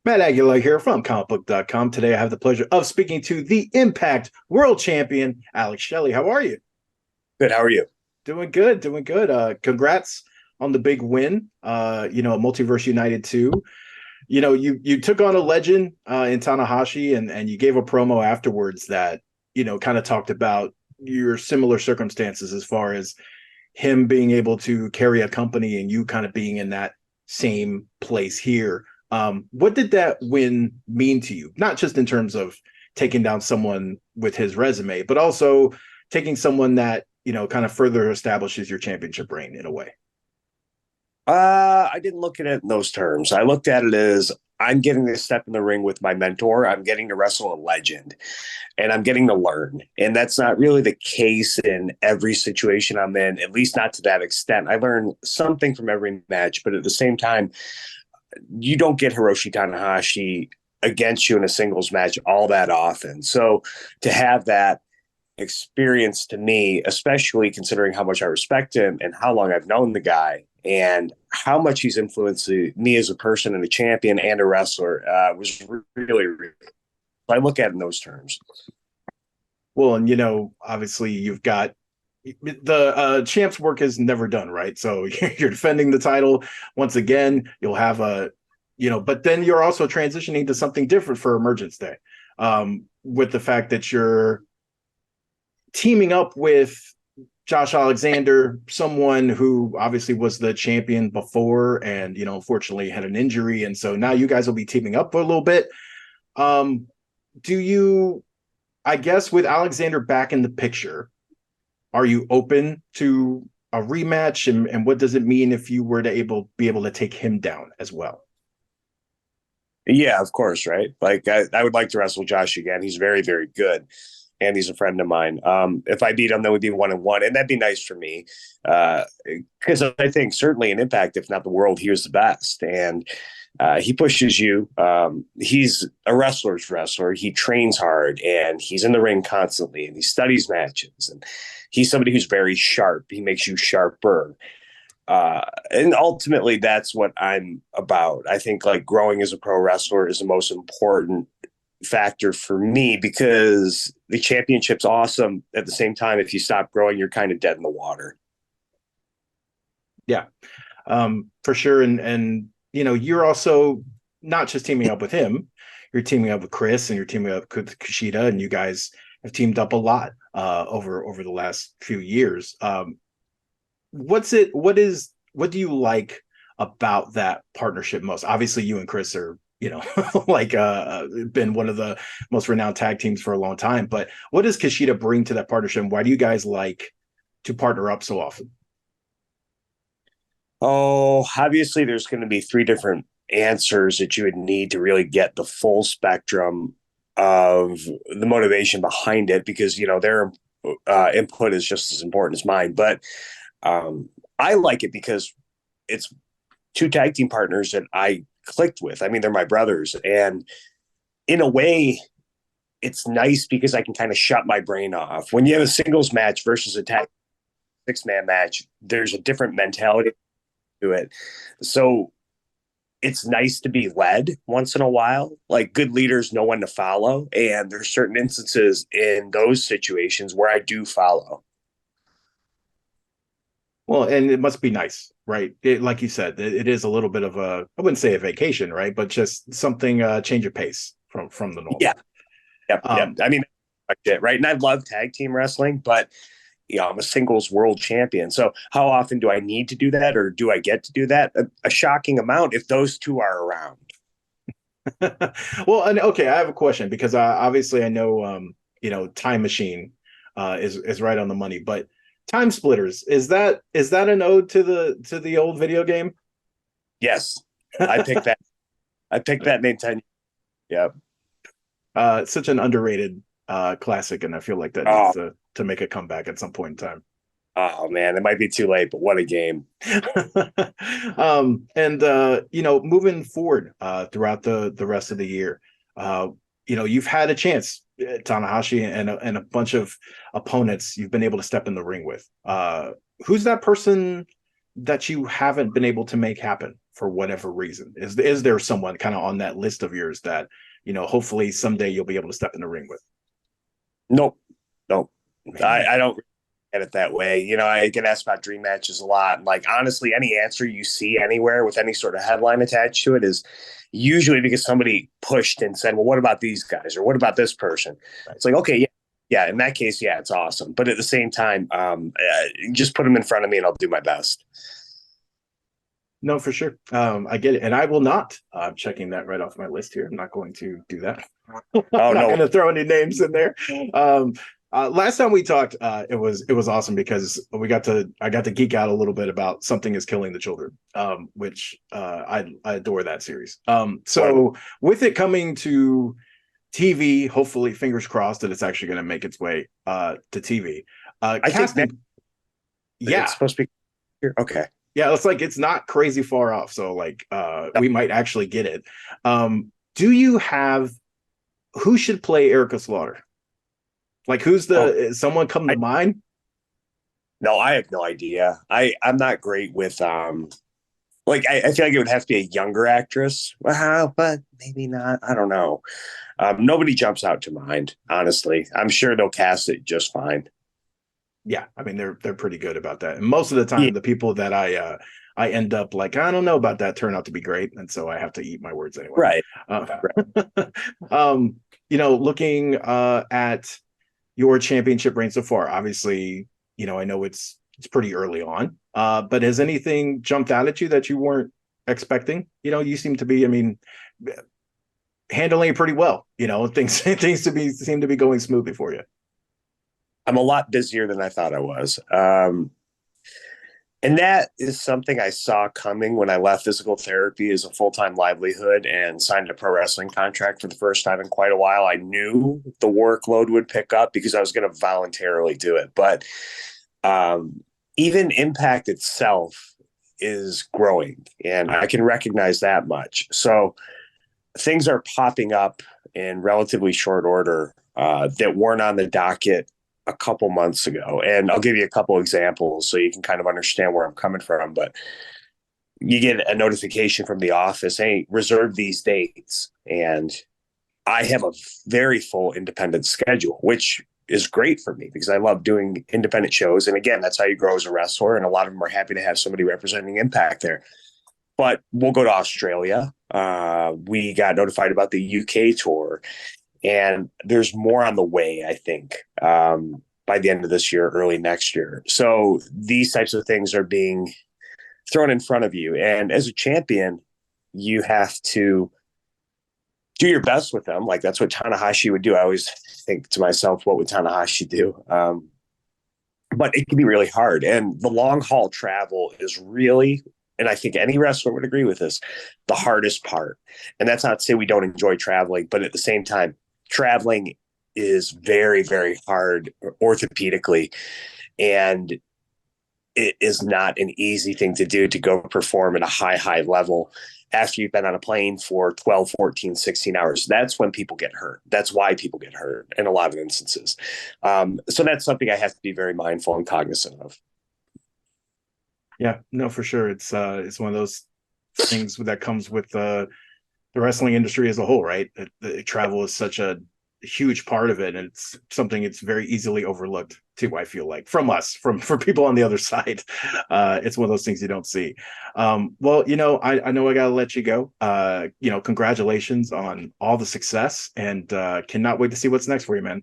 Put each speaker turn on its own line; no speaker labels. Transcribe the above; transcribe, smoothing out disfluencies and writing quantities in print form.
Matt Aguilar here from ComicBook.com. Today I have the pleasure of speaking to the Impact World Champion, Alex Shelley. How are you?
Good. How are you?
Doing good, doing good. Congrats on the big win. Multiverse United 2. You took on a legend in Tanahashi and you gave a promo afterwards that, kind of talked about your similar circumstances as far as him being able to carry a company and you kind of being in that same place here. What did that win mean to you? Not just in terms of taking down someone with his resume, but also taking someone that, kind of further establishes your championship reign in a way.
I didn't look at it in those terms. I looked at it as I'm getting to step in the ring with my mentor. I'm getting to wrestle a legend and I'm getting to learn. And that's not really the case in every situation I'm in, at least not to that extent. I learn something from every match, but at the same time, you don't get Hiroshi Tanahashi against you in a singles match all that often. So to have that experience to me, especially considering how much I respect him and how long I've known the guy and how much he's influenced me as a person and a champion and a wrestler, was really, really. I look at it in those terms.
Well, and obviously you've got the champs work is never done, right? So you're defending the title once again. You'll have but then you're also transitioning to something different for Emergence Day, with the fact that you're teaming up with Josh Alexander, someone who obviously was the champion before and, unfortunately had an injury. And so now you guys will be teaming up for a little bit. Do you, I guess, with Alexander back in the picture, are you open to a rematch? And what does it mean if you were to be able to take him down as well?
Yeah, of course, right? Like I would like to wrestle Josh again. He's very, very good. And he's a friend of mine. If I beat him, that would be 1-1, and that'd be nice for me, because I think certainly in Impact, if not the world, he was the best, and he pushes you. He's a wrestler's wrestler. He trains hard, and he's in the ring constantly, and he studies matches, and he's somebody who's very sharp. He makes you sharper. And ultimately, that's what I'm about. I think like growing as a pro wrestler is the most important factor for me because the championship's awesome. At the same time, if you stop growing, you're kind of dead in the water.
Yeah, for sure. And you're also not just teaming up with him, you're teaming up with Chris and you're teaming up with Kushida, and you guys have teamed up a lot over the last few years. What do you like about that partnership most? Obviously, you and Chris are, like been one of the most renowned tag teams for a long time. But what does Kushida bring to that partnership? Why do you guys like to partner up so often?
Oh, obviously, there's going to be three different answers that you would need to really get the full spectrum of the motivation behind it because, their input is just as important as mine. But I like it because it's two tag team partners that I clicked with. I mean, they're my brothers. And in a way, it's nice because I can kind of shut my brain off. When you have a singles match versus a tag six-man match, there's a different mentality to it. So it's nice to be led once in a while. Like good leaders know when to follow. And there's certain instances in those situations where I do follow.
Well, and it must be nice, right? Like you said, it is a little bit of I wouldn't say a vacation, right? But just something, change of pace from the
Yeah.
normal.
Yep. Yep.
Um,
I mean, right. And I love tag team wrestling, but I'm a singles world champion. So how often do I need to do that or do I get to do that? A shocking amount if those two are around.
well, and okay, I have a question because obviously I know, Time Machine is right on the money, but Time Splitters is that an ode to the old video game?
Yes. I picked that. I picked that name 10. Yeah.
Such an underrated classic, and I feel like that needs
Oh,
to make a comeback at some point in time.
oh man, it might be too late, but what a game.
And moving forward throughout the rest of the year, you've had a chance, Tanahashi and a bunch of opponents you've been able to step in the ring with. Who's that person that you haven't been able to make happen? for whatever reason? Is there someone kind of on that list of yours that, hopefully someday you'll be able to step in the ring with?
Nope, nope.
Man.
I don't at it that way. I get asked about dream matches a lot. Like, honestly, any answer you see anywhere with any sort of headline attached to it is usually because somebody pushed and said, well, what about these guys? Or what about this person?
Right.
It's like, okay, yeah. Yeah, in that case, yeah, it's awesome. But at the same time, just put them in front of me and I'll do my best.
No, for sure. I get it. And I will not. I'm checking that right off my list here. I'm not going to do that. I'm
Oh,
not
no.
going to throw any names in there. Last time we talked, it was awesome because I got to geek out a little bit about Something is Killing the Children, which I adore that series. So with it coming to TV, hopefully, fingers crossed that it's actually going to make its way to TV.
I think
yeah,
it's supposed to be here. Okay.
yeah, it's not crazy far off. So we might actually get it. Do you have who should play Erica Slaughter? Like someone come to mind?
No, I have no idea. I'm not great with I feel like it would have to be a younger actress. Well, but maybe not. I don't know. Nobody jumps out to mind, honestly. I'm sure they'll cast it just fine.
Yeah, I mean they're pretty good about that. And most of the time,
Yeah.
the people that I end up like, I don't know about that, turn out to be great, and so I have to eat my words anyway.
Right.
Looking at your championship reign so far, obviously, I know it's pretty early on, but has anything jumped out at you that you weren't expecting? You seem to be, I mean, handling it pretty well. Things seem to be going smoothly for you.
I'm a lot busier than I thought I was. And that is something I saw coming when I left physical therapy as a full-time livelihood and signed a pro wrestling contract for the first time in quite a while. I knew the workload would pick up because I was going to voluntarily do it. But even Impact itself is growing, and I can recognize that much. So things are popping up in relatively short order that weren't on the docket a couple months ago. And I'll give you a couple examples so you can kind of understand where I'm coming from. But you get a notification from the office, hey, reserve these dates. And I have a very full independent schedule, which is great for me because I love doing independent shows. And again, that's how you grow as a wrestler. And a lot of them are happy to have somebody representing Impact there. But we'll go to Australia. We got notified about the UK tour. And there's more on the way, I think, by the end of this year, early next year. So these types of things are being thrown in front of you. And as a champion, you have to do your best with them. Like that's what Tanahashi would do. I always think to myself, what would Tanahashi do? But it can be really hard. And the long haul travel is really, and I think any wrestler would agree with this, the hardest part. And that's not to say we don't enjoy traveling, but at the same time, traveling is very, very hard orthopedically. And it is not an easy thing to do to go perform at a high level after you've been on a plane for 12, 14, 16 hours. That's when people get hurt. That's why people get hurt in a lot of instances. So that's something I have to be very mindful and cognizant of.
Yeah, no, for sure. It's one of those things that comes with the wrestling industry as a whole, right? Travel is such a huge part of it, and it's something it's very easily overlooked too. I feel like for people on the other side, it's one of those things you don't see. Well, I know I gotta let you go. Congratulations on all the success, and cannot wait to see what's next for you, man.